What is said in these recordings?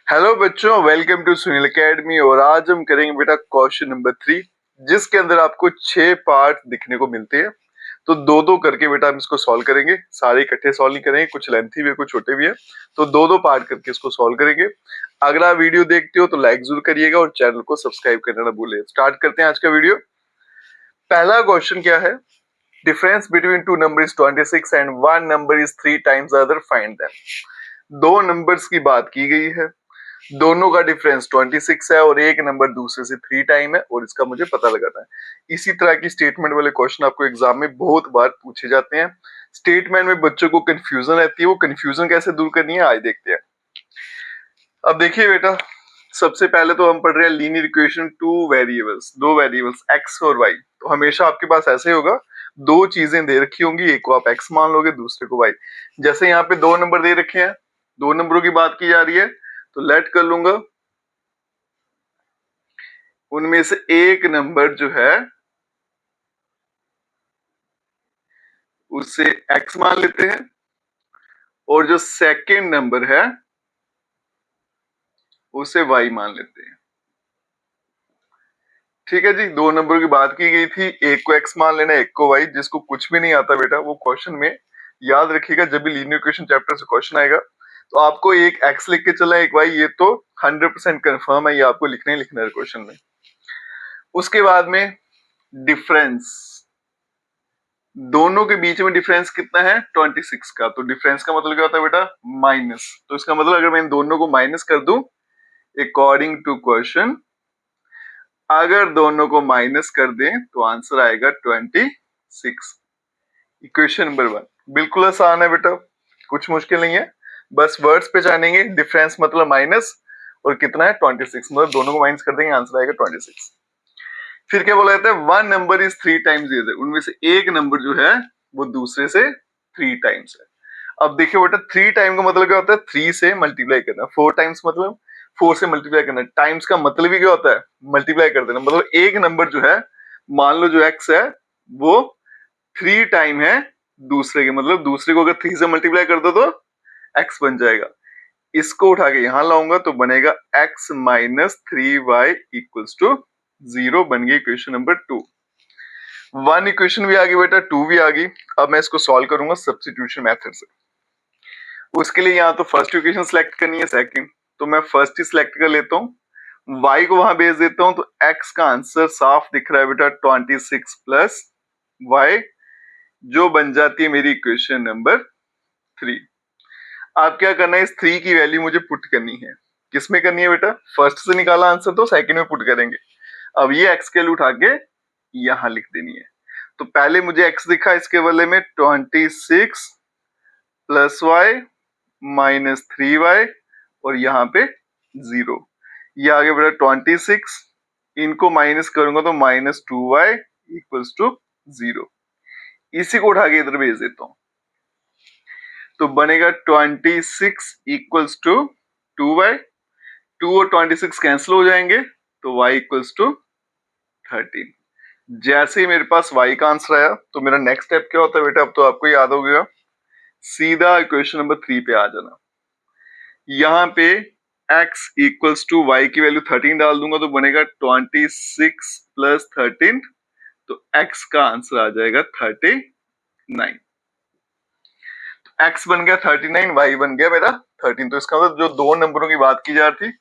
Hello बच्चों, welcome to Sunil academy. और आज हम करेंगे बेटा क्वेश्चन नंबर 3, जिसके अंदर आपको 6 पार्ट दिखने को मिलते हैं। तो दो दो करके बेटा हम इसको सॉल्व करेंगे, सारे इकट्ठे सॉल्व नहीं करेंगे, कुछ लेंथी भी है कुछ छोटे भी है। तो दो दो पार्ट करके इसको सॉल्व करेंगे। अगर आप वीडियो देखते हो तो लाइक जरूर करिएगा और चैनल को सब्सक्राइब करना ना भूलिए। स्टार्ट करते हैं आज का वीडियो। पहला क्वेश्चन क्या है? Difference between two number is 26 and one number is 3 times other, find them. दो नंबर्स की बात की गई है, दोनों का डिफरेंस 26 है और एक नंबर दूसरे से 3 टाइम है और इसका मुझे पता लगाना है। इसी तरह की स्टेटमेंट वाले क्वेश्चन आपको एग्जाम में बहुत बार पूछे जाते हैं। स्टेटमेंट में बच्चों को कंफ्यूजन रहती है, वो कंफ्यूजन कैसे दूर करनी है आज देखते हैं। अब देखिए बेटा, सबसे पहले तो हम पढ़ रहे हैं लीनियर इक्वेशन, दो वेरिएबल्स एक्स और वाई। तो हमेशा आपके पास ऐसे होगा, दो चीजें दे रखी होंगी, एक को आप एक्स मान लोगे, दूसरे को वाई। जैसे यहाँ पे दो नंबर दे रखे हैं, दो नंबरों की बात की जा रही है, तो लेट कर लूंगा। उनमें से एक नंबर जो है उसे x मान लेते हैं और जो सेकंड नंबर है उसे y मान लेते हैं। ठीक है जी, दो नंबर की बात की गई थी, एक को x मान लेना, एक को y। जिसको कुछ भी नहीं आता बेटा वो क्वेश्चन में याद रखिएगा, जब भी लीनियर इक्वेशन चैप्टर से क्वेश्चन आएगा तो आपको एक x लिख के चलना है, एक y। ये तो 100% कंफर्म है, ये आपको लिखना ही लिखना है क्वेश्चन में। उसके बाद में डिफरेंस, दोनों के बीच में डिफरेंस कितना है? 26 का। तो डिफरेंस का मतलब क्या होता है बेटा? माइनस। तो इसका मतलब अगर मैं इन दोनों को माइनस कर दूं, अकॉर्डिंग टू क्वेश्चन, अगर दोनों को माइनस कर दें तो आंसर आएगा 26। इक्वेशन नंबर 1 बिल्कुल आसान है बेटा, कुछ मुश्किल नहीं है, बस वर्ड्स पे जानेंगे। डिफरेंस मतलब माइनस और कितना है? 26, मतलब दोनों को माइनस कर देंगे, आंसर आएगा 26। फिर क्या बोला जाता है? One number is 3 times other, उनमें से एक नंबर जो है वो दूसरे से 3 टाइम्स है। अब देखिए बेटा, 3 टाइम का मतलब क्या होता है? 3 से मल्टीप्लाई करना। 4 टाइम्स मतलब 4 से मल्टीप्लाई करना। टाइम्स का मतलब ही क्या होता है? मल्टीप्लाई कर देना। मतलब एक नंबर जो है, मान लो जो एक्स है वो 3 टाइम है दूसरे के, मतलब दूसरे को अगर 3 से मल्टीप्लाई कर दो तो एक्स बन जाएगा। इसको उठा के यहां लाऊंगा तो बनेगा x minus 3y equals to 0। बन गई इक्वेशन नंबर 2। वन इक्वेशन भी आ गई बेटा, 2 भी आ गई। अब मैं इसको सॉल्व करूंगा सब्स्टिट्यूशन मेथड से। उसके लिए यहाँ तो फर्स्ट इक्वेशन सिलेक्ट करनी है, सेकंड तो मैं फर्स्ट ही सिलेक्ट कर लेता हूँ, y को वहां भेज देता हूँ, तो x का आंसर साफ दिख रहा है बेटा 26 प्लस y, जो बन जाती है मेरी इक्वेशन नंबर 3। अब क्या करना है? इस 3 की वैल्यू मुझे पुट करनी है। किसमें करनी है बेटा? फर्स्ट से निकाला आंसर तो सेकंड में पुट करेंगे। अब ये x के वैल्यू उठा के यहां लिख देनी है। तो पहले मुझे x दिखा, इसके बदले में 26 प्लस वाई माइनस 3y और यहाँ पे 0। ये आ गया बेटा 26, इनको माइनस करूंगा तो माइनस 2y इक्वल्स टू 0। इसी को उठा के इधर भेज देता हूं तो बनेगा 26 इक्वल्स टू 2y। 2 और 26 कैंसिल हो जाएंगे तो y इक्वल्स टू 13। जैसे ही मेरे पास y का आंसर आया तो मेरा नेक्स्ट स्टेप क्या होता है बेटा? अब तो आपको याद हो गया, सीधा इक्वेशन नंबर 3 पे आ जाना। यहाँ पे x इक्वल्स टू y की वैल्यू 13 डाल दूंगा तो बनेगा 26 प्लस 13, तो x का आंसर आ जाएगा 39। x बन गया 39, y बन गया मेरा 13। तो इसका मतलब जो दो नंबरों की बात की जा रही थी,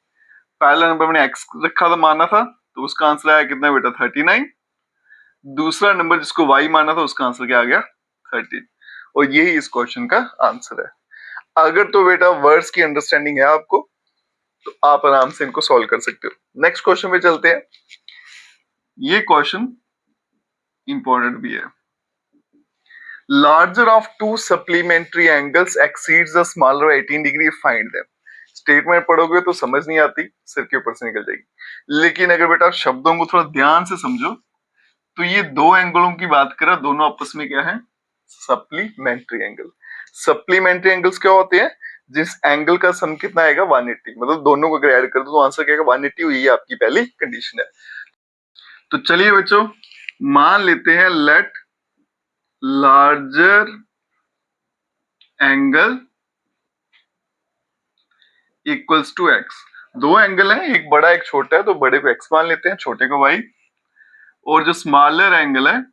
पहला नंबर मैंने x रखा था, माना था, तो उसका आंसर आया कितना बेटा? 39। दूसरा नंबर जिसको y माना था उसका आंसर क्या आ गया? 13। और यही इस क्वेश्चन का आंसर है। अगर तो बेटा वर्ड्स की अंडरस्टैंडिंग है आपको तो आप आराम से इनको सॉल्व कर सकते हो। नेक्स्ट क्वेश्चन पे चलते हैं। ये क्वेश्चन इंपॉर्टेंट भी है। Larger of to supplementary angles exceeds the smaller 18 degree, find them. Statement पढ़ोगे तो समझ नहीं आती, सिर के ऊपर से निकल जाएगी। लेकिन अगर बेटा शब्दों को थोड़ा ध्यान से समझो तो ये दो एंगलों की बात कर रहा, दोनों आपस में क्या है? Supplementary angle. सप्लीमेंट्री एंगल्स क्या होते हैं? जिस एंगल का सम कितना आएगा? 180। मतलब दोनों को अगर ऐड कर दो तो आंसर क्या आएगा? 180। यही आपकी पहली कंडीशन है। तो चलिए बच्चों, मान लेते हैं let larger angle equals to x. दो एंगल है, एक बड़ा एक छोटा है, तो बड़े को x मान लेते हैं, छोटे को y। और जो स्मॉलर एंगल है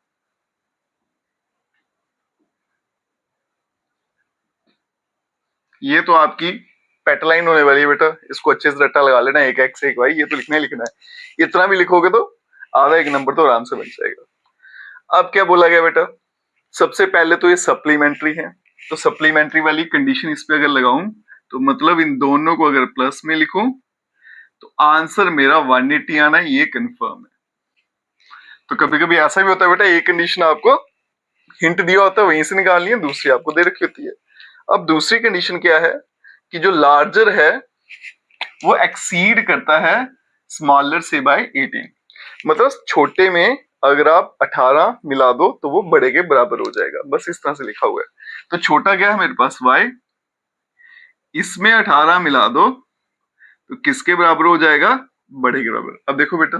ये तो आपकी पेटलाइन होने वाली है बेटा, इसको अच्छे से रट्टा लगा लेना, एक x एक y, ये तो लिखना है। इतना भी लिखोगे तो आधा एक नंबर तो आराम से बन जाएगा। अब क्या बोला गया बेटा, सबसे पहले तो ये सप्लीमेंट्री है, तो सप्लीमेंट्री वाली कंडीशन इस पे अगर लगाऊं तो मतलब इन दोनों को अगर प्लस में लिखूं तो आंसर मेरा 180 आना है, ये कंफर्म है। तो कभी कभी ऐसा भी होता है बेटा, एक कंडीशन आपको हिंट दिया होता है वहीं से निकालनी है, दूसरी आपको दे रखी होती है। अब दूसरी कंडीशन क्या है कि जो लार्जर है वो एक्सीड करता है स्मॉलर से बाय 18, मतलब छोटे में अगर आप 18 मिला दो तो वो बड़े के बराबर हो जाएगा, बस इस तरह से लिखा हुआ है। तो छोटा क्या है मेरे पास y, इसमें 18 मिला दो तो किसके बराबर हो जाएगा, बड़े के बराबर। अब देखो बेटा,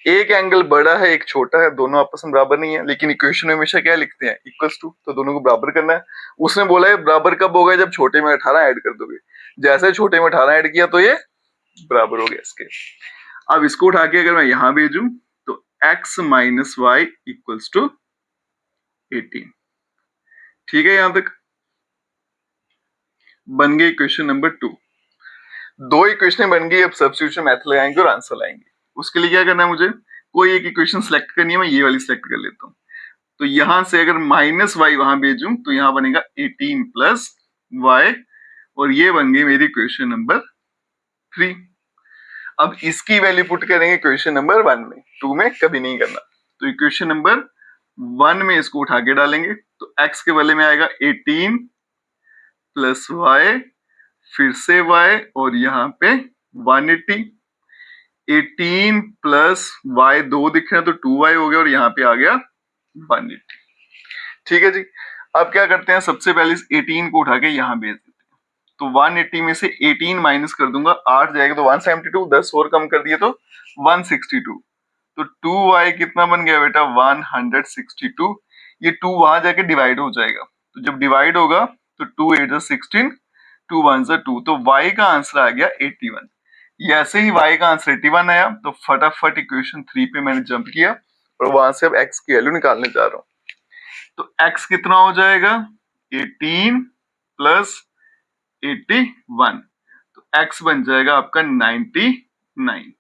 एक एंगल बड़ा है एक छोटा है, दोनों आपस में बराबर नहीं है, लेकिन इक्वेशन में हमेशा क्या लिखते हैं, इक्वल्स टू, तो दोनों को बराबर करना है। उसने बोला है बराबर कब होगा, जब छोटे में 18 ऐड कर दोगे। जैसे छोटे में 18 ऐड किया तो ये बराबर हो गया इसके। अब इसको उठा के अगर मैं यहां भेजूं तो x minus y equals to 18। ठीक है, यहां तक बन गई इक्वेशन नंबर 2। दो इक्वेशन बन गई, अब सब्स्टिट्यूशन मेथड लगाएंगे और आंसर लाएंगे। उसके लिए क्या करना है, मुझे कोई एक इक्वेशन सिलेक्ट करनी है, मैं ये वाली सिलेक्ट कर लेता हूँ। तो यहां से अगर माइनस वाई वहां भेजूं तो यहां बनेगा 18 प्लस वाई, और ये बन गई मेरी इक्वेशन नंबर 3। अब इसकी वैल्यू पुट करेंगे इक्वेशन नंबर 1 में, 2 में कभी नहीं करना। तो इक्वेशन नंबर 1 में इसको उठा के डालेंगे तो x के बदले में आएगा 18 प्लस वाई, फिर से y, और यहाँ पे 180। 18 प्लस वाई 2 दिख रहे हैं तो 2y हो गया, और यहाँ पे आ गया 180। ठीक है जी। अब क्या करते हैं, सबसे पहले इस 18 को उठा के यहाँ भेज देते हैं। तो 180 में से 18 माइनस कर दूंगा, 8 जाएगा तो 172, 10 और कम कर दिए तो 162। तो 2y कितना बन गया बेटा, 162। ये 2 वहां जाके डिवाइड हो जाएगा, तो जब डिवाइड होगा तो 2 8 16, 2 1 2, तो y का आंसर आ गया 81। ऐसे ही y का आंसर 81 आया तो फटाफट इक्वेशन 3 पे मैंने जंप किया और वहां से अब x की वैल्यू निकालने जा रहा हूं। तो x कितना हो जाएगा, 18 प्लस 81, तो x बन जाएगा आपका 99।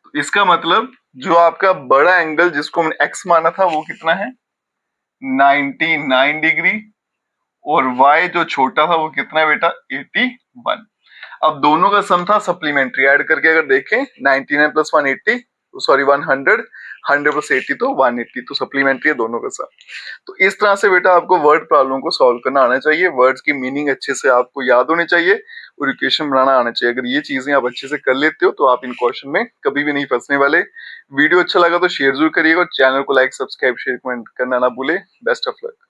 तो इसका मतलब जो आपका बड़ा एंगल जिसको हमने x माना था वो कितना है, 99 डिग्री, और y जो छोटा था वो कितना है बेटा, 81। अब दोनों का सम था सप्लीमेंट्री, ऐड करके अगर देखें 99 प्लस 180, सॉरी 100, 100 प्लस 80 तो 180, तो सप्लीमेंट्री है दोनों का सम। तो इस तरह से बेटा आपको वर्ड प्रॉब्लम को सॉल्व करना आना चाहिए, वर्ड्स की मीनिंग अच्छे से आपको याद होनी चाहिए और इक्वेशन बनाना आना चाहिए। अगर ये चीजें आप अच्छे से कर लेते हो तो आप इन क्वेश्चन में कभी भी नहीं फंसने वाले। वीडियो अच्छा लगा तो शेयर जरूर करिएगा और चैनल को लाइक सब्सक्राइब शेयर कमेंट करना ना भूले। Best of luck.